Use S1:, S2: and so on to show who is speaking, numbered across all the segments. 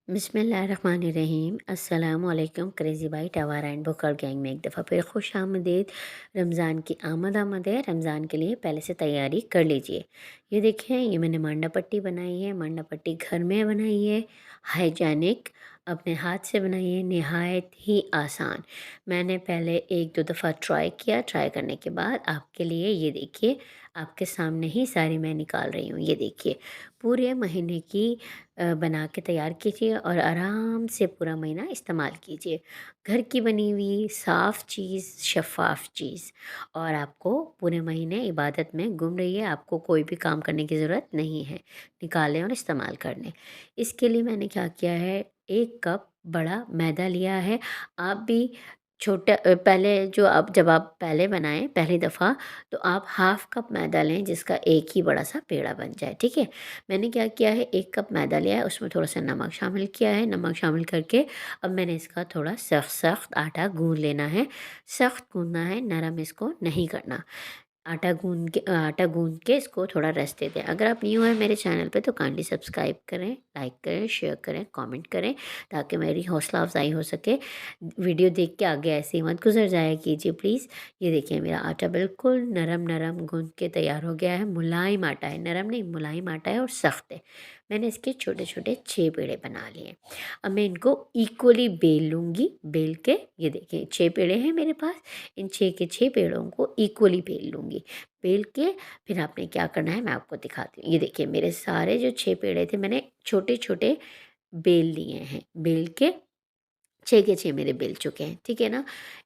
S1: बिस्मिल्लाहिर्रहमानिर्रहीम अस्सलामुअलैकुम crazy bite आवारा एंड बुकर गैंग में एक दफ़ा फिर खुश आमदीद। रमज़ान की आमद है। रमज़ान के लिए पहले से तैयारी कर लीजिए। ये देखें, ये मैंने मांडा पट्टी बनाई है। मांडा पट्टी घर में बनाई है, हाइजेनिक, अपने हाथ से बनाई है, नहायत ही आसान। मैंने पहले एक दो दफ़ा ट्राई किया। ट्राई करने के बाद आपके लिए ये देखिए, आपके सामने ही सारी मैं निकाल रही हूँ। ये देखिए, पूरे महीने की बना के तैयार कीजिए और आराम से पूरा महीना इस्तेमाल कीजिए। घर की बनी हुई साफ़ चीज़, शफ़ाफ़ चीज़, और आपको पूरे महीने इबादत में गुम रहिए, आपको कोई भी काम करने की ज़रूरत नहीं है, निकालें और इस्तेमाल कर लें। इसके लिए मैंने क्या किया है, 1 कप बड़ा मैदा लिया है। आप भी छोटा पहले जो आप जब आप पहले बनाएँ पहली दफ़ा, तो आप हाफ़ कप मैदा लें जिसका एक ही बड़ा-सा पेड़ा बन जाए, ठीक है? मैंने क्या किया है, 1 कप मैदा लिया है, उसमें थोड़ा-सा नमक शामिल किया है। नमक शामिल करके अब मैंने इसका थोड़ा सख्त-सख्त आटा गूँध लेना है। सख्त गूँधना है, नरम इसको नहीं करना। आटा गूँध के इसको थोड़ा रेस्ट दे दें। अगर आप न्यू हैं मेरे चैनल पे तो काइंडली सब्सक्राइब करें, लाइक करें, शेयर करें, कमेंट करें, ताकि मेरी हौसला अफ़ज़ाई हो सके। वीडियो देख के आगे ऐसे ही मत गुज़र जाया कीजिए प्लीज़। ये देखिए, मेरा आटा बिल्कुल नरम-नरम गूँध के तैयार हो गया है। मुलायम आटा है, नरम नहीं, मुलायम आटा है और सख्त है। मैंने इसके छोटे-छोटे 6 पेड़े बना लिए। अब मैं इनको इक्वली बेल लूँगी। बेल के ये देखिए 6 पेड़े हैं मेरे पास। इन 6 के 6 पेड़ों को इक्वली बेल लूँगी। बेल के फिर आपने क्या करना है मैं आपको दिखाती हूँ। ये देखिए, मेरे सारे जो 6 पेड़े थे मैंने छोटे-छोटे बेल लिए हैं। बेल के 6 के 6 मेरे बिल चुके हैं, ठीक है ना?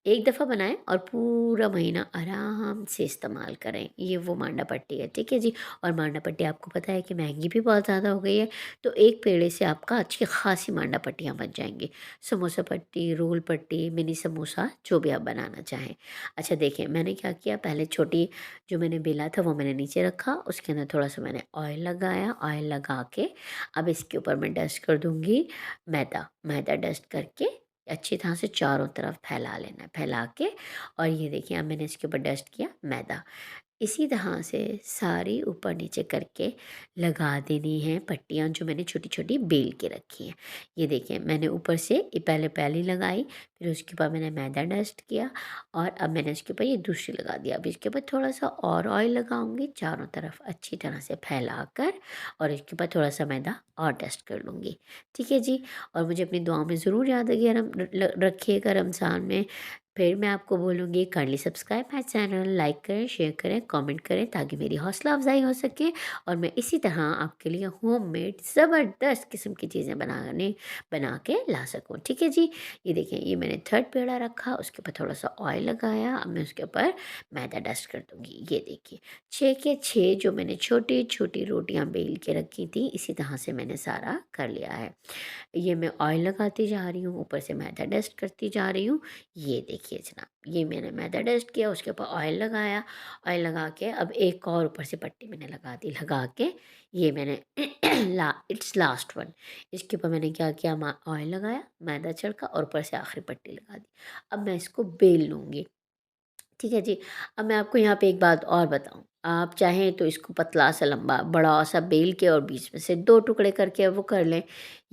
S1: एक दफ़ा बनाएँ और पूरा महीना आराम से इस्तेमाल करें। ये वो मांडा पट्टी है, ठीक है जी? और मांडा पट्टी आपको पता है कि महँगी भी बहुत ज़्यादा हो गई है, तो एक पेड़े से आपका अच्छी ख़ासी मांडा पट्टियाँ बन जाएँगी। समोसा पट्टी, रोल पट्टी, मिनी समोसा, जो भी आप बनाना चाहें। अच्छा देखिए, मैंने क्या किया, पहले छोटी जो मैंने बेला था वो मैंने नीचे रखा, उसके अंदर थोड़ा-सा मैंने ऑयल लगाया। ऑयल लगा के अब इसके ऊपर मैं डस्ट कर दूँगी मैदा। मैदा डस्ट करके अच्छी तरह से चारों तरफ फैला लेना है। फैला के और ये देखिए, अब मैंने इसके ऊपर डस्ट किया मैदा। इसी तरह से सारी ऊपर नीचे करके लगा देनी है पट्टियाँ जो मैंने छोटी-छोटी बेल के रखी हैं। ये देखिए, मैंने ऊपर से ये पहले पहली लगाई, फिर उसके बाद मैंने मैदा डस्ट किया और अब मैंने इसके ऊपर ये दूसरी लगा दिया। अब इसके ऊपर थोड़ा-सा और ऑयल लगाऊँगी चारों तरफ अच्छी तरह से फैलाकर, और इसके ऊपर थोड़ा-सा मैदा और डस्ट कर लूँगी। ठीक है जी? और मुझे अपनी दुआओं में ज़रूर याद रखिए रखिएगा रमज़ान में। फिर मैं आपको बोलूँगी, kindly subscribe my channel, like करें, शेयर करें, कमेंट करें, ताकि मेरी हौसला अफ़ज़ाई हो सके और मैं इसी तरह आपके लिए होममेड ज़बरदस्त किस्म की चीज़ें बना के ला सकूँ। ठीक है जी? ये देखें, ये मैंने 3rd पेड़ा रखा, उसके ऊपर थोड़ा-सा ऑयल लगाया। अब मैं उसके ऊपर मैदा डस्ट कर दूँगी। ये देखिए, 6 के 6 जो मैंने छोटी-छोटी रोटियाँ बेल के रखी थी, इसी तरह से मैंने सारा कर लिया है। ये मैं ऑयल लगाती जा रही हूँ, ऊपर से मैदा डस्ट करती जा रही हूँ। ये देखिए जनाब, ये मैंने मैदा डस्ट किया, उसके ऊपर ऑयल लगाया। ऑयल लगा के अब एक और ऊपर से पट्टी मैंने लगा दी। लगा के ये मैंने इट्स लास्ट वन। इसके ऊपर मैंने क्या किया, ऑयल लगाया, मैदा छिड़का और ऊपर से आखिरी पट्टी लगा दी। अब मैं इसको बेल लूँगी। ठीक है जी। अब मैं आपको यहाँ पे एक बात और बताऊँ, आप चाहें तो इसको पतला-सा लंबा बड़ा-सा बेल के और बीच में से 2 टुकड़े करके वो कर लें,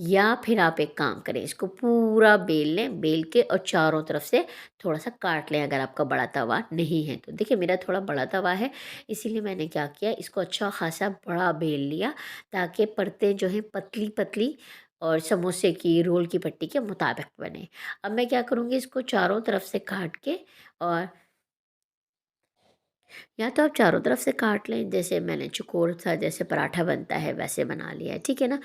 S1: या फिर आप एक काम करें, इसको पूरा बेल लें, बेल के और चारों तरफ से थोड़ा-सा काट लें अगर आपका बड़ा तवा नहीं है तो। देखिए, मेरा थोड़ा बड़ा तवा है, इसीलिए मैंने क्या किया, इसको अच्छा खासा बड़ा बेल लिया, ताकि परतें जो हैं पतली-पतली और समोसे की, रोल की पट्टी के मुताबिक बने। अब मैं क्या करूँगी, इसको चारों तरफ से काट के, और या तो आप चारों तरफ से काट लें, जैसे मैंने चौकोर सा जैसे पराठा बनता है वैसे बना लिया है, ठीक है ना?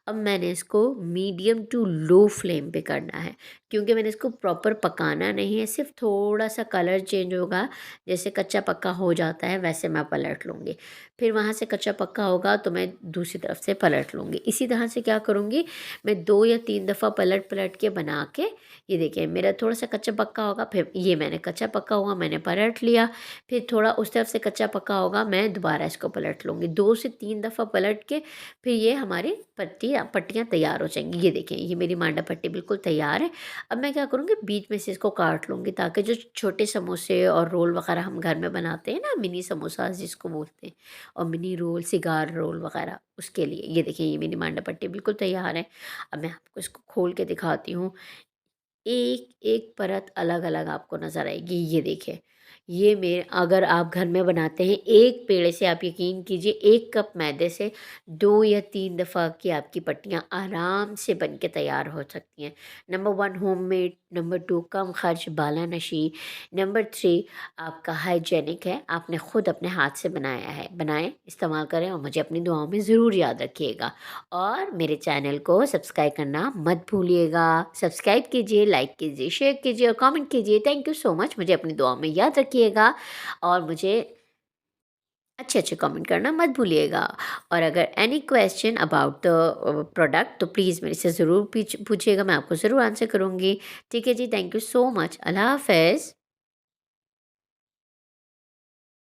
S1: अब मैंने इसको मीडियम टू लो फ्लेम पे करना है, क्योंकि मैंने इसको प्रॉपर पकाना नहीं है, सिर्फ थोड़ा सा कलर चेंज होगा, जैसे कच्चा पक्का हो जाता है वैसे मैं पलट लूँगी। फिर वहाँ से कच्चा पक्का होगा तो मैं दूसरी तरफ से पलट लूँगी। इसी तरह से क्या करूँगी, मैं 2 या 3 दफ़ा पलट पलट के बना के, ये देखिए मेरा थोड़ा सा कच्चा पक्का होगा, फिर ये मैंने कच्चा पक्का हुआ मैंने पलट लिया, फिर थोड़ा उस तरफ से कच्चा पक्का होगा, मैं दोबारा इसको पलट लूँगी। 2 से 3 दफ़ा पलट के फिर ये हमारी पट्टियाँ तैयार हो जाएँगी। ये देखें, ये मेरी मांडा पट्टी बिल्कुल तैयार है। अब मैं क्या करूँगी, बीच में से इसको काट लूँगी ताकि जो छोटे समोसे और रोल वग़ैरह हम घर में बनाते हैं ना, मिनी समोसा जिसको बोलते हैं, और मिनी रोल, सिगार रोल वग़ैरह, उसके लिए। ये देखिए, ये मेरी मांडा पट्टी बिल्कुल तैयार है। अब मैं आपको इसको खोल के दिखाती हूँ। एक-एक परत अलग-अलग आपको नज़र आएगी। ये देखिए, ये मेरे अगर आप घर में बनाते हैं, एक पेड़े से आप यकीन कीजिए 1 कप मैदे से 2 या 3 दफ़ा की आपकी पट्टियाँ आराम से बन के तैयार हो सकती हैं। नंबर 1 होममेड, नंबर 2 कम खर्च, बालानशी, नंबर 3 आपका हाइजीनिक है, आपने खुद अपने हाथ से बनाया है। बनाएँ, इस्तेमाल करें और मुझे अपनी दुआओं में ज़रूर याद रखिएगा। और मेरे चैनल को सब्सक्राइब करना मत भूलिएगा। सब्सक्राइब कीजिए, लाइक कीजिए, शेयर कीजिए और कमेंट कीजिए। Thank you so much. मुझे अपनी दुआओं में याद रखिएगा और मुझे अच्छे-अच्छे कमेंट करना मत भूलिएगा। और अगर any question about the product तो प्लीज़ मेरे से ज़रूर पूछिएगा, मैं आपको ज़रूर आंसर करूँगी। ठीक है जी, थैंक यू सो मच। अल्लाह हाफ़िज़।